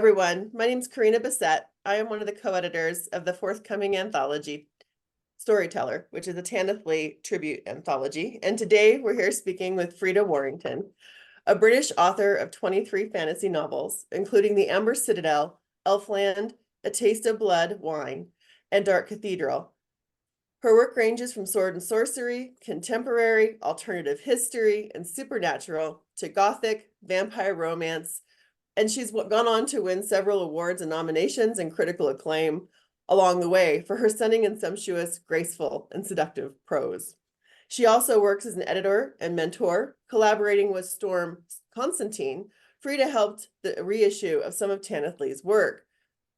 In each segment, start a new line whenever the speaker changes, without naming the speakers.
everyone. My name is Carina Bissett. I am one of the co-editors of the forthcoming anthology, Storyteller, which is a Tanith Lee tribute anthology. And today we're here speaking with Freda Warrington, a British author of 23 fantasy novels, including The Amber Citadel, Elfland, A Taste of Blood, Wine, and Dark Cathedral. Her work ranges from sword and sorcery, contemporary, alternative history, and supernatural to gothic, vampire romance, and she's gone on to win several awards and nominations and critical acclaim along the way for her stunning and sumptuous, graceful, and seductive prose. She also works as an editor and mentor, collaborating with Storm Constantine. Freda helped the reissue of some of Tanith Lee's work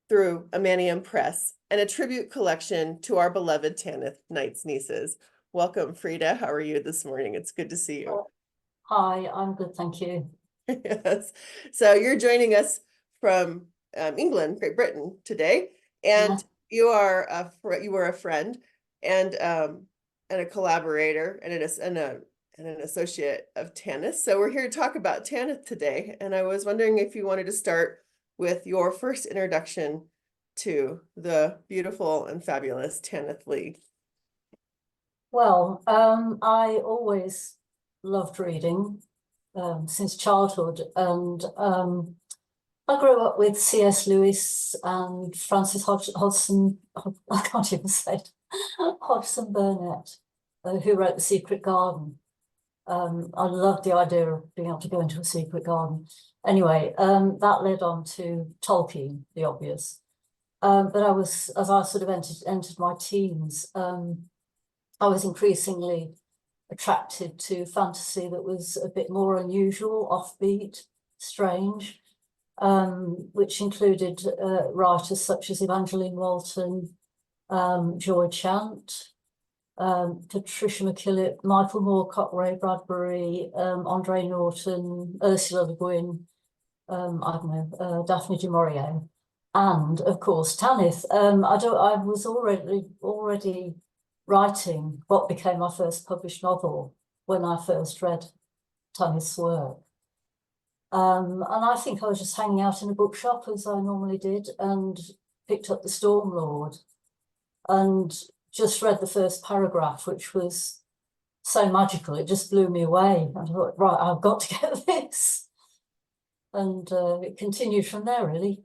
through Imaginarium Press and a tribute collection to our beloved Tanith Knights Nieces. Welcome, Freda. How are you this morning? It's good to see you.
Hi, I'm good, thank you.
Yes. So you're joining us from England, Great Britain today, and you are a friend and a collaborator and an associate of Tanith. So we're here to talk about Tanith today, and I was wondering if you wanted to start with your first introduction to the beautiful and fabulous Tanith Lee.
Well, I always loved reading. Since childhood, and I grew up with C.S. Lewis and Francis Hodgson. I can't even say it. Hodgson Burnett, who wrote The Secret Garden. I loved the idea of being able to go into a secret garden. Anyway, that led on to Tolkien, the obvious. But as I sort of entered my teens, I was increasingly attracted to fantasy that was a bit more unusual, offbeat, strange, which included writers such as Evangeline Walton, Joy Chant, Patricia McKillip, Michael Moorcock, Ray Bradbury, Andre Norton, Ursula Le Guin, Daphne du Maurier, and of course Tanith. I was already writing what became my first published novel when I first read Tanith's work. And I think I was just hanging out in a bookshop, as I normally did, and picked up The Stormlord and just read the first paragraph, which was so magical, it just blew me away. And I thought, right, I've got to get this. And it continued from there, really.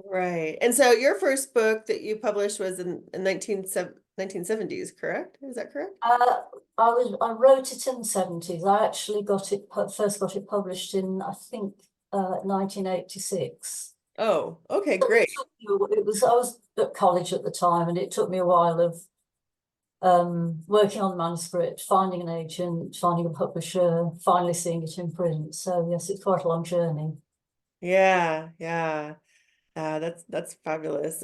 Right. And so your first book that you published was in 1970s, correct? Is that correct?
I wrote it in the 70s. I actually first got it published in, I think, 1986.
Oh, okay, great.
I was at college at the time, and it took me a while of working on the manuscript, finding an agent, finding a publisher, finally seeing it in print. So yes, it's quite a long journey.
Yeah. That's fabulous.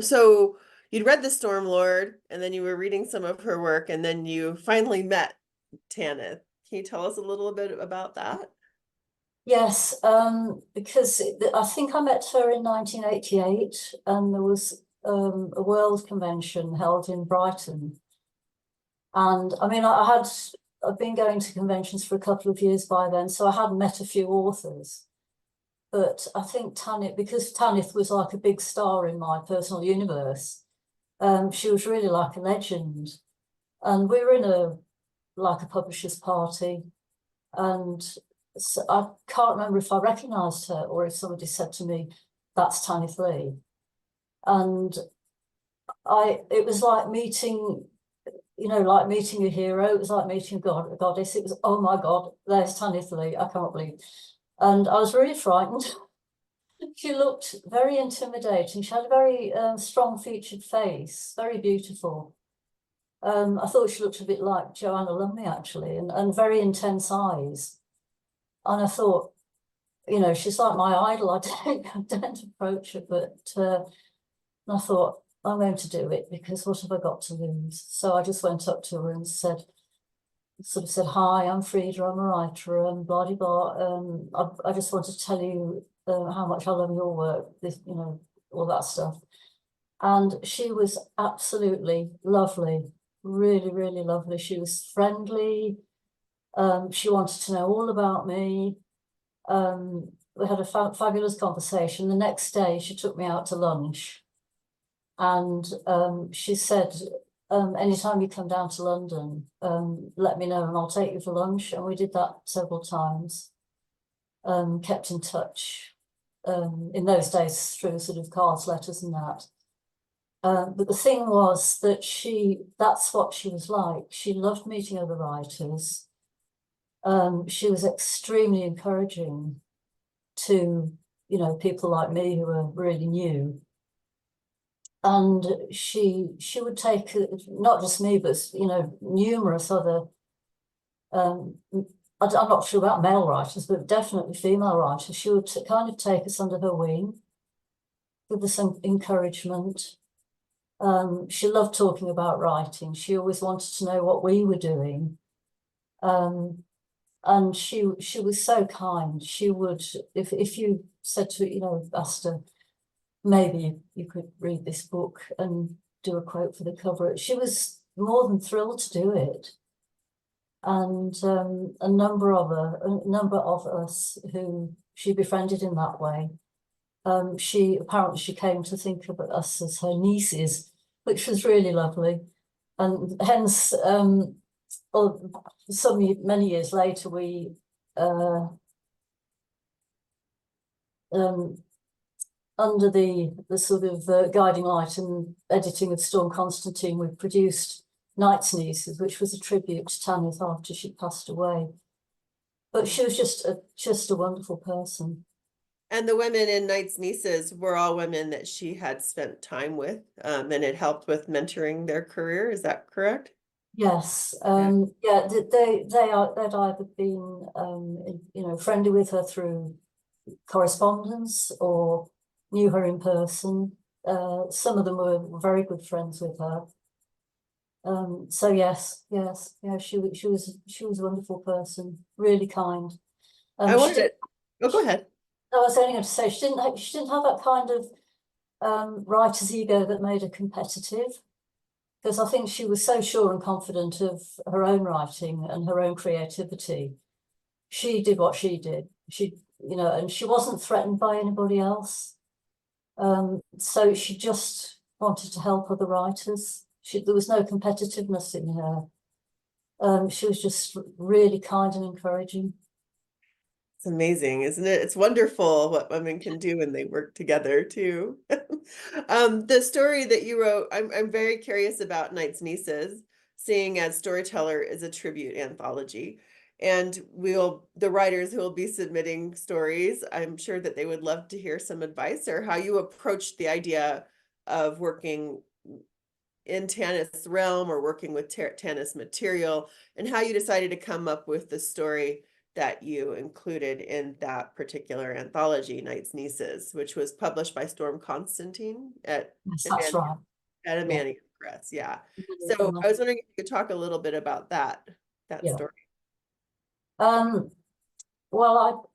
So you'd read The Stormlord, and then you were reading some of her work, and then you finally met Tanith. Can you tell us a little bit about that?
Yes, because I think I met her in 1988, and there was a world convention held in Brighton. And I mean, I've been going to conventions for a couple of years by then, so I had met a few authors. But I think because Tanith was like a big star in my personal universe, she was really like a legend. And we were in a publisher's party, and so I can't remember if I recognised her or if somebody said to me, "That's Tanith Lee." And it was like meeting, like meeting a hero. It was like meeting a goddess. It was, oh my God, there's Tanith Lee. I can't believe. And I was really frightened. She looked very intimidating. She had a very strong featured face, very beautiful. I thought she looked a bit like Joanna Lumley, actually, and very intense eyes. And I thought, she's like my idol. I don't approach her, but I thought, I'm going to do it, because what have I got to lose? So I just went up to her and said, hi, I'm Freda, I'm a writer, and blah, blah, blah. I just want to tell you how much I love your work, all that stuff. And she was absolutely lovely, really, really lovely. She was friendly. She wanted to know all about me. we had a fabulous conversation. The next day, she took me out to lunch, and she said, anytime you come down to London, let me know and I'll take you for lunch. And we did that several times, kept in touch in those days through sort of cards, letters and that. But the thing was that that's what she was like. She loved meeting other writers. She was extremely encouraging to, you know, people like me who were really new. And she would take, not just me, but, you know, numerous other, I'm not sure about male writers, but definitely female writers. She would kind of take us under her wing, give us some encouragement. She loved talking about writing. She always wanted to know what we were doing. And she was so kind. She would, if you said to, you know, asked her, maybe you could read this book and do a quote for the cover, she was more than thrilled to do it. And a number of us who she befriended in that way. She came to think of us as her nieces, which was really lovely. And hence, many years later, we under the sort of guiding light and editing of Storm Constantine, we produced Knight's Nieces, which was a tribute to Tanith after she passed away. But she was just a wonderful person.
And the women in Knight's Nieces were all women that she had spent time with, and it helped with mentoring their career. Is that correct?
Yes. Yeah, they'd either been, you know, friendly with her through correspondence or knew her in person. Some of them were very good friends with her. So yes, yeah, she was a wonderful person, really kind.
I wanted to, go ahead.
I was only going to say she didn't have that kind of writer's ego that made her competitive, because I think she was so sure and confident of her own writing and her own creativity. She did what she did. She, you know, and she wasn't threatened by anybody else. So she just wanted to help other writers. There was no competitiveness in her. She was just really kind and encouraging.
It's amazing, isn't it? It's wonderful what women can do when they work together too. The story that you wrote, I'm very curious about Knight's Nieces, seeing as Storyteller is a tribute anthology. And the writers who will be submitting stories, I'm sure that they would love to hear some advice or how you approached the idea of working in Tanith's realm or working with Tanith's material, and how you decided to come up with the story that you included in that particular anthology, Knight's Nieces, which was published by Storm Constantine at
Yes, that's right.
Imaginarium Press. Yeah. So I was wondering if you could talk a little bit about that story.
Well,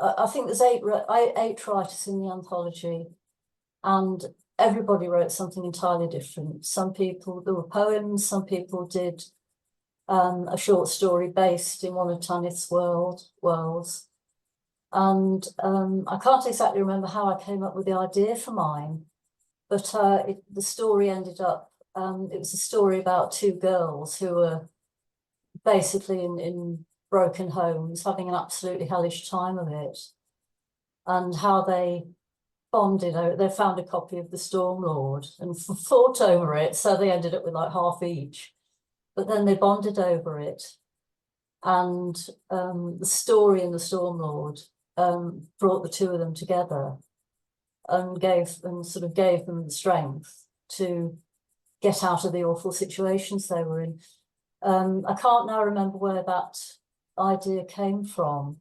I think there's eight writers in the anthology, and everybody wrote something entirely different. Some people, there were poems, some people did a short story based in one of Tanith's worlds. And I can't exactly remember how I came up with the idea for mine, but the story ended up, it was a story about two girls who were basically in broken homes, having an absolutely hellish time of it, and how they bonded. They found a copy of the Storm Lord and fought over it, so they ended up with like half each. But then they bonded over it, and the story in the Storm Lord brought the two of them together and gave them the strength to get out of the awful situations they were in. I can't now remember where that idea came from,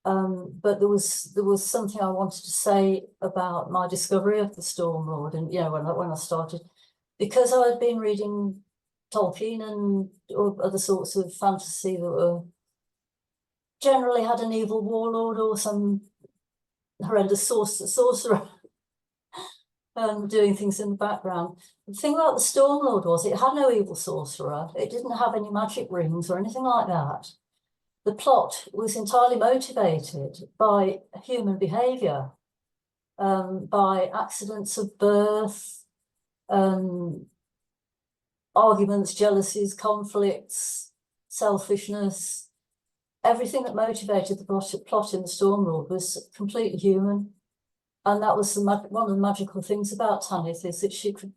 but there was something I wanted to say about my discovery of the Storm Lord, and you know, when I started, because I had been reading Tolkien and other sorts of fantasy that were generally had an evil warlord or some horrendous sorcerer doing things in the background. The thing about the Storm Lord was it had no evil sorcerer. It didn't have any magic rings or anything like that. the plot was entirely motivated by human behaviour, by accidents of birth, arguments, jealousies, conflicts, selfishness. Everything that motivated the plot in the Stormlord was completely human. And that was one of the magical things about Tanith, is that she could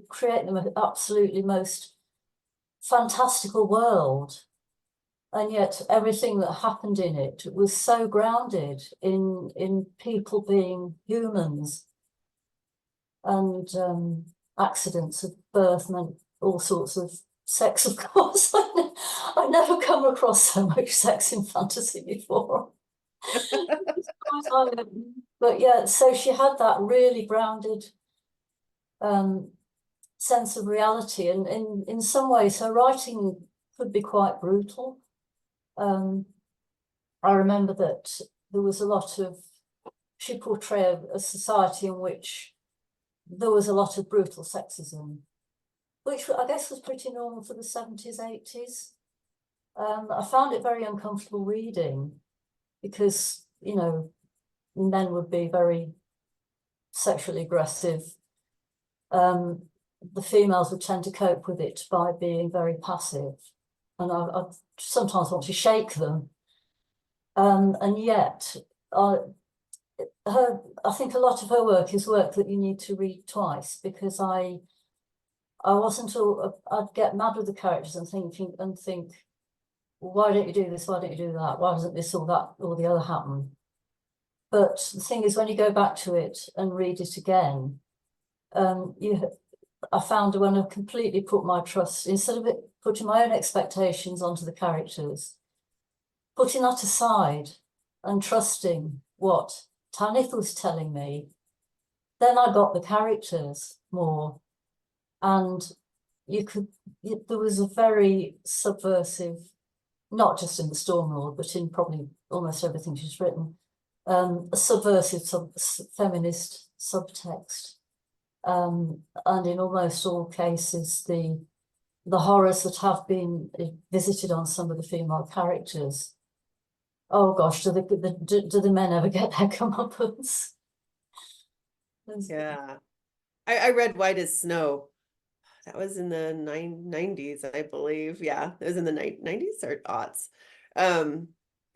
create them an absolutely most fantastical world. And yet everything that happened in it was so grounded in people being humans. And accidents of birth meant all sorts of sex, of course. I've never come across so much sex in fantasy before. But yeah, so she had that really grounded sense of reality, and in some ways her writing could be quite brutal. I remember that there was a lot of, she portrayed a society in which there was a lot of brutal sexism, which I guess was pretty normal for the 70s, 80s. I found it very uncomfortable reading because, you know, men would be very sexually aggressive. The females would tend to cope with it by being very passive. And I sometimes want to shake them. And yet, I think a lot of her work is work that you need to read twice, because I wasn't, I'd get mad with the characters and think, why don't you do this? Why don't you do that? Why doesn't this or that or the other happen? But the thing is, when you go back to it and read it again, I found when I completely put my trust, instead of putting my own expectations onto the characters, putting that aside and trusting what Tanith was telling me, then I got the characters more. And there was a very subversive, not just in the Stormlord, but in probably almost everything she's written, a subversive feminist subtext. And in almost all cases, the horrors that have been visited on some of the female characters, oh gosh, do the men ever get their comeuppance?
Yeah. I read White as Snow. That was in the 90s, I believe. Yeah, it was in the 90s or aughts. And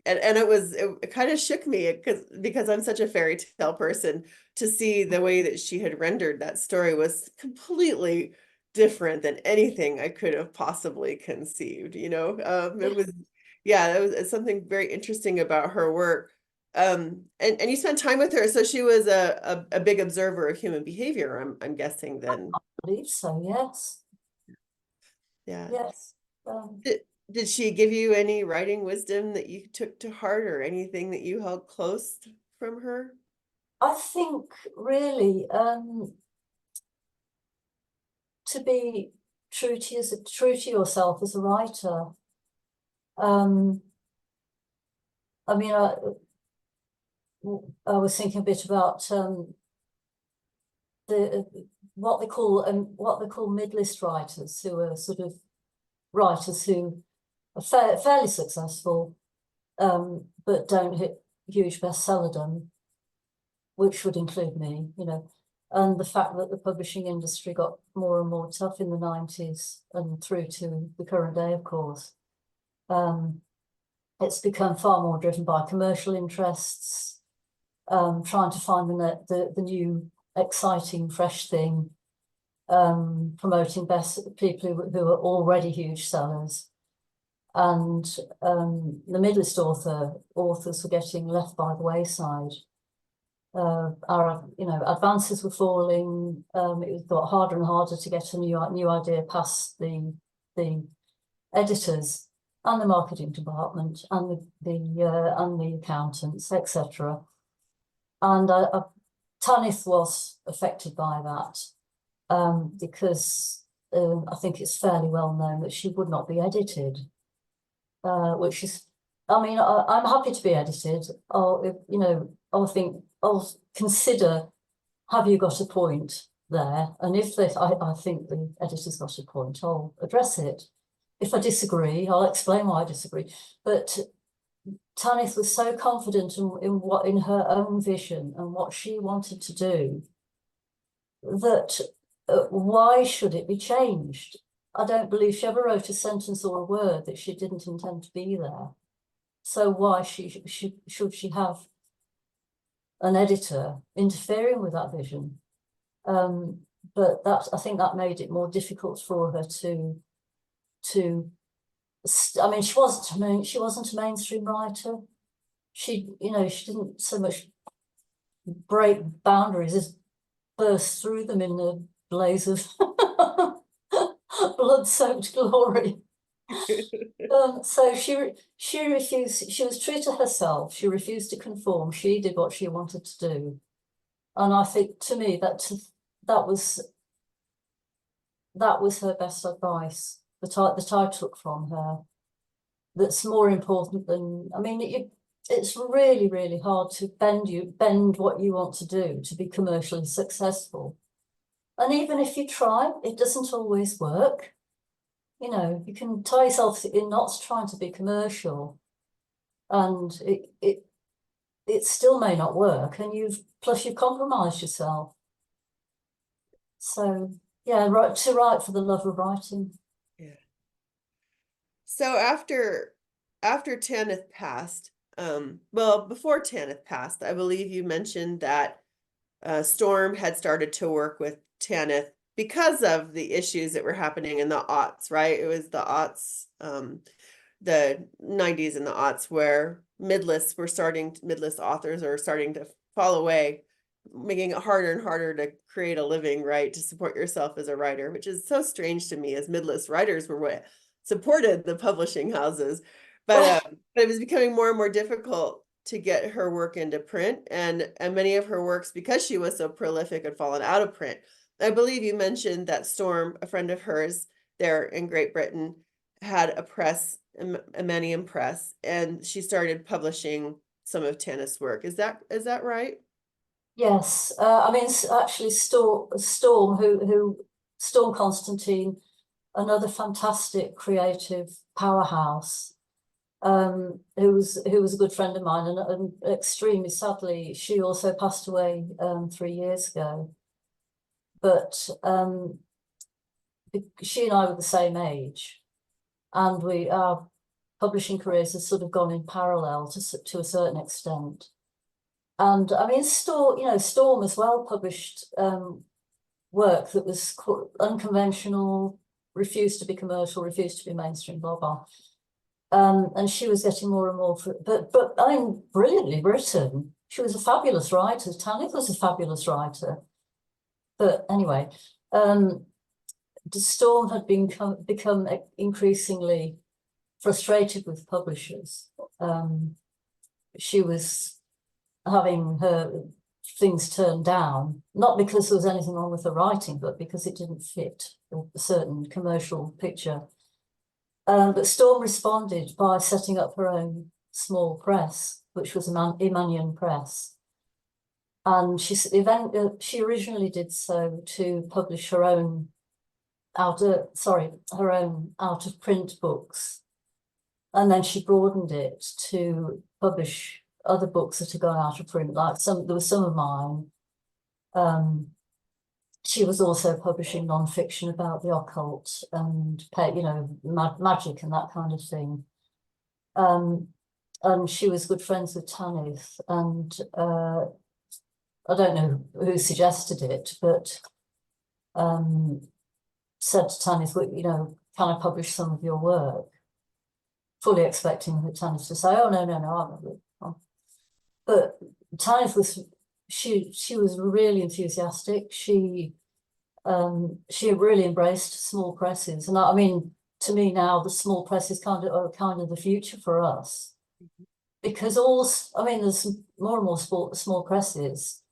it kind of shook me because I'm such a fairy tale person, to see the way that she had rendered that story was completely different than anything I could have possibly conceived, you know. It was, yeah, that was something very interesting about her work. And you spent time with her, so she was a big observer of human behavior, I'm guessing then.
I believe so, yes.
Yeah.
Yes.
Did she give you any writing wisdom that you took to heart, or anything that you held close from her?
I think really to be true to yourself as a writer. I mean, I was thinking a bit about what they call mid-list writers, who are sort of writers who are fairly successful, but don't hit huge bestsellerdom, which would include me, you know. And the fact that the publishing industry got more and more tough in the 90s and through to the current day, of course. It's become far more driven by commercial interests, trying to find the new exciting, fresh thing, promoting people who are already huge sellers. And the mid-list authors were getting left by the wayside. Our advances were falling. It got harder and harder to get a new idea past the editors and the marketing department and the accountants, etc. And Tanith was affected by that, because I think it's fairly well known that she would not be edited, which is, I mean, I'm happy to be edited. I'll consider, have you got a point there? And if I think the editor's got a point, I'll address it. If I disagree, I'll explain why I disagree. But Tanith was so confident in her own vision and what she wanted to do that why should it be changed? I don't believe she ever wrote a sentence or a word that she didn't intend to be there. So why should she have an editor interfering with that vision? But I think that made it more difficult for her to. I mean, she wasn't a mainstream writer. She didn't so much break boundaries as burst through them in a blaze of blood-soaked glory. So she refused. She was true to herself. She refused to conform. She did what she wanted to do, and I think, to me, that was her best advice that I took from her. That's more important than, I mean, it's really, really hard to bend what you want to do to be commercially successful. And even if you try, it doesn't always work. You know, you can tie yourself in knots trying to be commercial, and it still may not work, and you've compromised yourself. So yeah, to write for the love of writing.
Yeah. So after Tanith passed, well, before Tanith passed, I believe you mentioned that Storm had started to work with Tanith because of the issues that were happening in the aughts, right? It was the aughts, the 90s and the aughts, where midlists authors are starting to fall away, making it harder and harder to create a living, right? To support yourself as a writer, which is so strange to me, as midlist writers were what supported the publishing houses. But it was becoming more and more difficult to get her work into print, and many of her works, because she was so prolific, had fallen out of print. I believe you mentioned that Storm, a friend of hers there in Great Britain, had a press, Imaginarium Press, and she started publishing some of Tanith's work. Is that right?
Yes, I mean, actually, Storm Constantine, another fantastic creative powerhouse, who was a good friend of mine, and extremely sadly, she also passed away 3 years ago. But she and I were the same age, and our publishing careers have sort of gone in parallel to a certain extent. And I mean, Storm as well published work that was unconventional, refused to be commercial, refused to be mainstream, blah blah. And she was getting more and more, but I mean, brilliantly written. She was a fabulous writer. Tanith was a fabulous writer. But anyway, Storm had become increasingly frustrated with publishers. She was having her things turned down, not because there was anything wrong with her writing, but because it didn't fit a certain commercial picture. But Storm responded by setting up her own small press, which was Imaginarium Press. And she originally did so to publish her own out of print books, and then she broadened it to publish other books that had gone out of print. Like there were some of mine. She was also publishing non-fiction about the occult and magic and that kind of thing. And she was good friends with Tanith, and I don't know who suggested it, but said to Tanith, can I publish some of your work? Fully expecting Tanith to say, oh, no, I'm not. But Tanith she was really enthusiastic. She really embraced small presses. And I mean, to me now, the small press is kind of the future for us. Because there's more and more small presses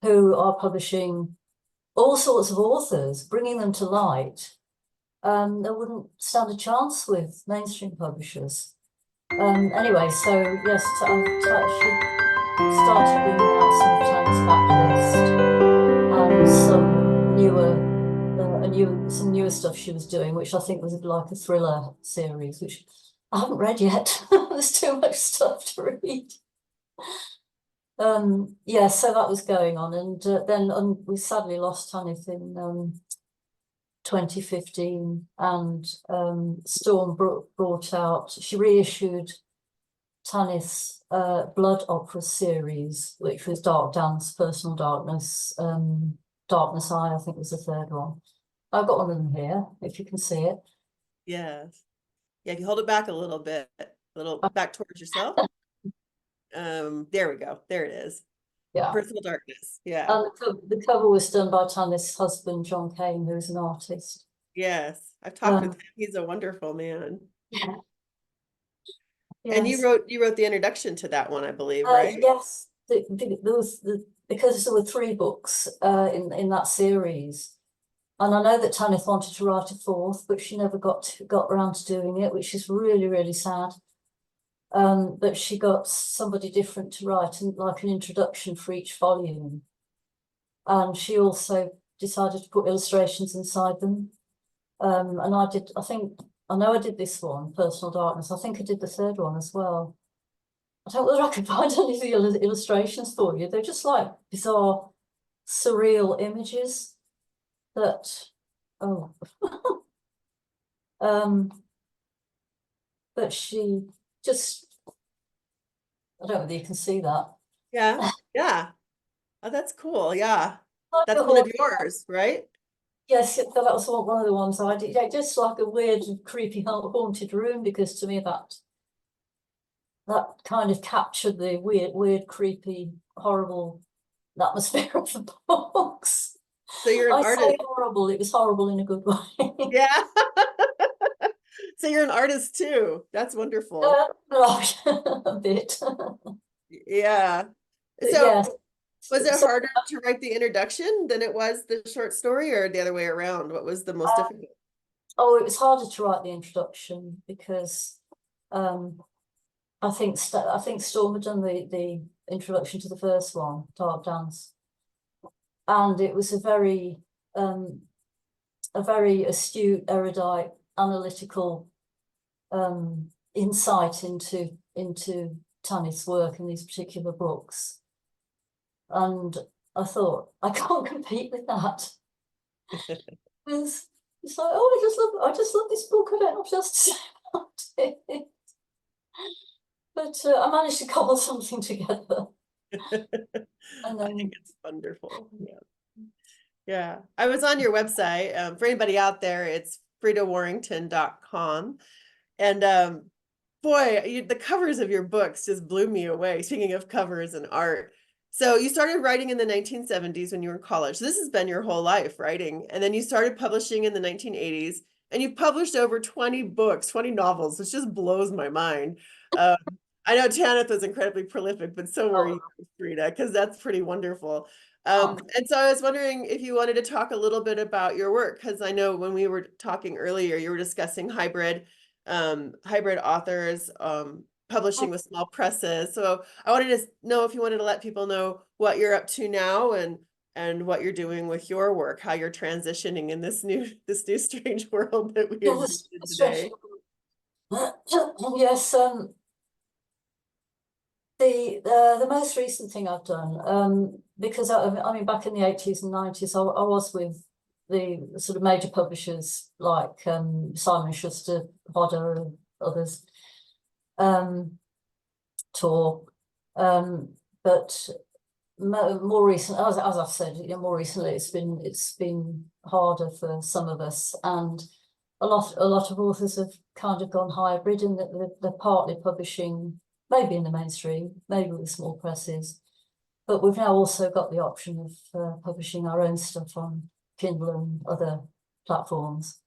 who are publishing all sorts of authors, bringing them to light. They wouldn't stand a chance with mainstream publishers. Anyway, so yes, she started bringing out some of Tanith's backlist and some newer stuff she was doing, which I think was like a thriller series, which I haven't read yet. There's too much stuff to read. Yeah, so that was going on, and then we sadly lost Tanith in 2015, and Storm brought out, she reissued Tanith's Blood Opera series, which was Dark Dance, Personal Darkness, Darkness Eye, I think was the third one. I've got one of them here, if you can see it.
Yes. Yeah, if you hold it back a little bit, a little back towards yourself. There we go. There it is.
Yeah.
Personal Darkness. Yeah.
And the cover was done by Tanith's husband, John Kane, who's an artist.
Yes. I've talked with him. He's a wonderful man.
Yeah.
And
Yes.
you wrote the introduction to that one, I believe, right?
Yes. Because there were 3 books in that series. And I know that Tanith wanted to write a 4th, but she never got around to doing it, which is really, really sad. But she got somebody different to write like an introduction for each volume. And she also decided to put illustrations inside them. And I know I did this one, Personal Darkness. I think I did the 3rd one as well. I don't know whether I could find any of the illustrations for you. They're just like bizarre, surreal images that, but she just, I don't know whether you can see that.
Yeah. Yeah. Oh, that's cool. Yeah. That's one of yours, right?
Yes, that was one of the ones I did. Yeah, just like a weird, creepy, haunted room, because to me that kind of captured the weird, creepy, horrible atmosphere of the box.
So you're an artist.
Say horrible, it was horrible in a good way.
Yeah. So you're an artist too. That's wonderful.
A bit.
Yeah. So
Yes.
was it harder to write the introduction than it was the short story, or the other way around? What was the most difficult?
Oh, it was harder to write the introduction because I think Storm had done the introduction to the first one, Dark Dance, and it was a very astute, erudite, analytical insight into Tanith's work in these particular books, and I thought I can't compete with that. It's like, oh, I just love this book. I don't know what else to say about it. But I managed to cobble something together. And then,
I think it's wonderful. Yeah. Yeah. I was on your website. For anybody out there, it's fredawarrington.com. And boy, the covers of your books just blew me away. Speaking of covers and art. So you started writing in the 1970s when you were in college. So this has been your whole life, writing. And then you started publishing in the 1980s. And you published over 20 books, 20 novels, which just blows my mind. I know Tanith was incredibly prolific, but so were you, Freda, because that's pretty wonderful. And so I was wondering if you wanted to talk a little bit about your work, because I know when we were talking earlier, you were discussing hybrid authors, publishing with small presses. So I wanted to know if you wanted to let people know what you're up to now and what you're doing with your work, how you're transitioning in this new strange world that we are in today.
Yes, the most recent thing I've done, because I mean back in the 80s and 90s, I was with the sort of major publishers like Simon Schuster, Hodder, and others, Tor, but more recent, as I've said, more recently it's been harder for some of us, and a lot of authors have kind of gone hybrid, and they're partly publishing maybe in the mainstream, maybe with small presses, but we've now also got the option of publishing our own stuff on Kindle and other platforms.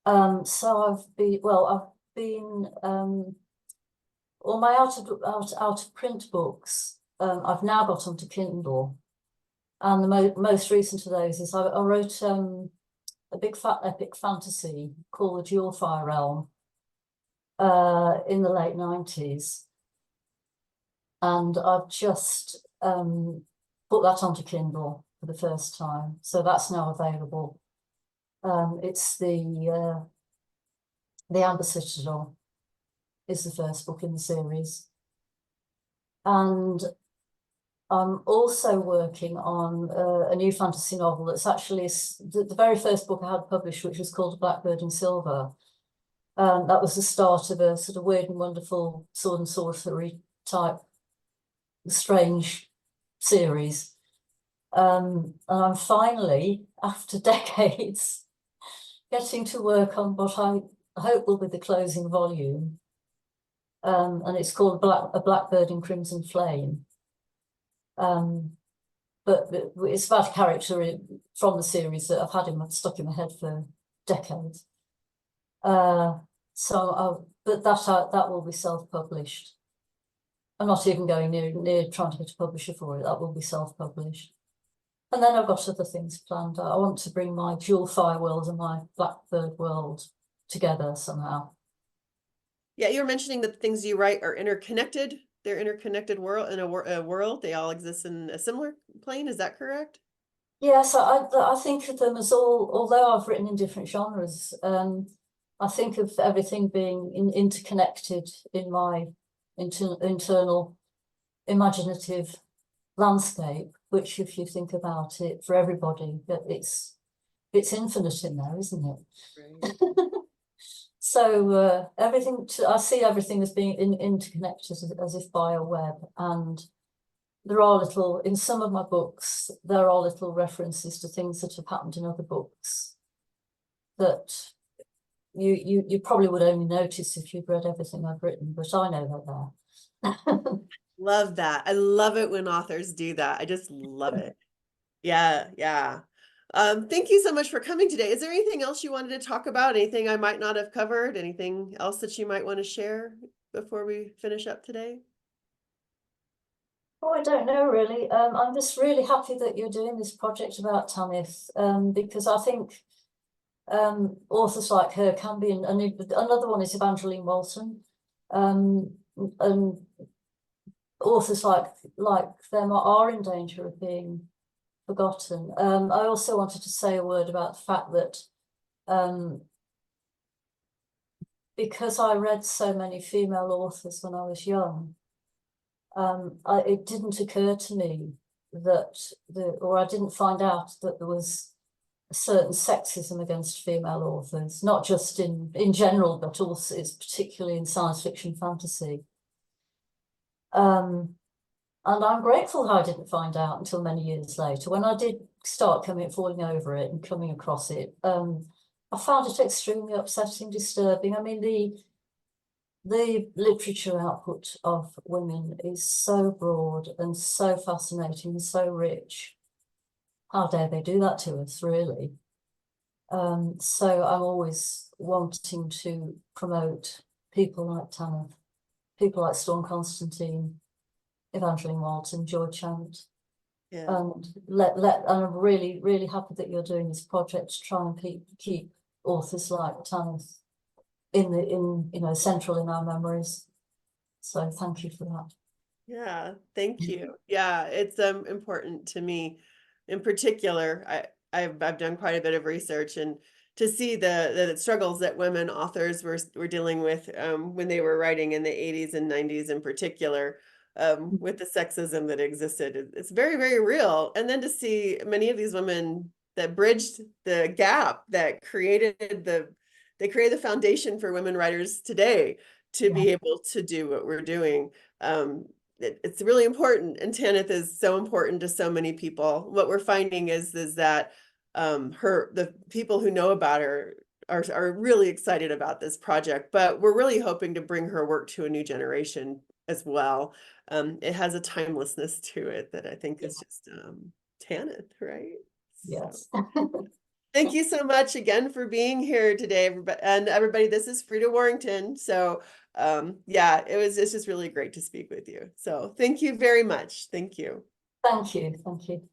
So I've been all my out of print books. I've now got onto Kindle, and the most recent of those is I wrote a big fat epic fantasy called The Dual Fire Realm in the late 90s, and I've just put that onto Kindle for the first time, so that's now available. It's the Amber Citadel, is the first book in the series. And I'm also working on a new fantasy novel that's actually the very first book I had published, which was called Blackbird in Silver. That was the start of a sort of weird and wonderful sword and sorcery type strange series. And I'm finally, after decades, getting to work on what I hope will be the closing volume. And it's called A Blackbird in Crimson Flame. But it's about a character from the series that I've had stuck in my head for decades. But that will be self-published. I'm not even going near trying to get a publisher for it. That will be self-published. And then I've got other things planned. I want to bring my Jewel Fire world and my Blackbird world together somehow.
Yeah, you were mentioning that the things you write are interconnected. They're interconnected world in a world. They all exist in a similar plane. Is that correct?
Yes, I think of them as although I've written in different genres, I think of everything being interconnected in my internal imaginative landscape, which, if you think about it, for everybody, that it's infinite in there, isn't it?
Right.
So I see everything as being interconnected as if by a web. And there are in some of my books, there are little references to things that have happened in other books that you probably would only notice if you'd read everything I've written, but I know they're there.
Love that. I love it when authors do that. I just love it. Yeah, yeah. Thank you so much for coming today. Is there anything else you wanted to talk about? Anything I might not have covered? Anything else that you might want to share before we finish up today?
Oh, I don't know really. I'm just really happy that you're doing this project about Tanith, because I think authors like her can be, and another one is Evangeline Walton, and authors like them are in danger of being forgotten. I also wanted to say a word about the fact that because I read so many female authors when I was young, it didn't occur to me that I didn't find out that there was a certain sexism against female authors, not just in general, but also it's particularly in science fiction fantasy. And I'm grateful I didn't find out until many years later. When I did start falling over it and coming across it, I found it extremely upsetting, disturbing. I mean, the literature output of women is so broad and so fascinating and so rich. How dare they do that to us, really? So I'm always wanting to promote people like Tanith, people like Storm Constantine, Evangeline Walton, Joy Chant.
Yeah.
And I'm really, really happy that you're doing this project to try and keep authors like Tanith central in our memories. So thank you for that.
Yeah, thank you. Yeah, it's important to me. In particular, I've done quite a bit of research, and to see the struggles that women authors were dealing with when they were writing in the 80s and 90s in particular, with the sexism that existed. It's very, very real. And then to see many of these women that bridged the gap, that created the foundation for women writers today to be able to do what we're doing. It's really important, and Tanith is so important to so many people. What we're finding is that the people who know about her are really excited about this project, but we're really hoping to bring her work to a new generation as well. It has a timelessness to it that I think is just Tanith, right?
Yes.
So. Thank you so much again for being here today, everybody. This is Freda Warrington. So yeah, it's just really great to speak with you. So thank you very much. Thank you.
Thank you. Thank you.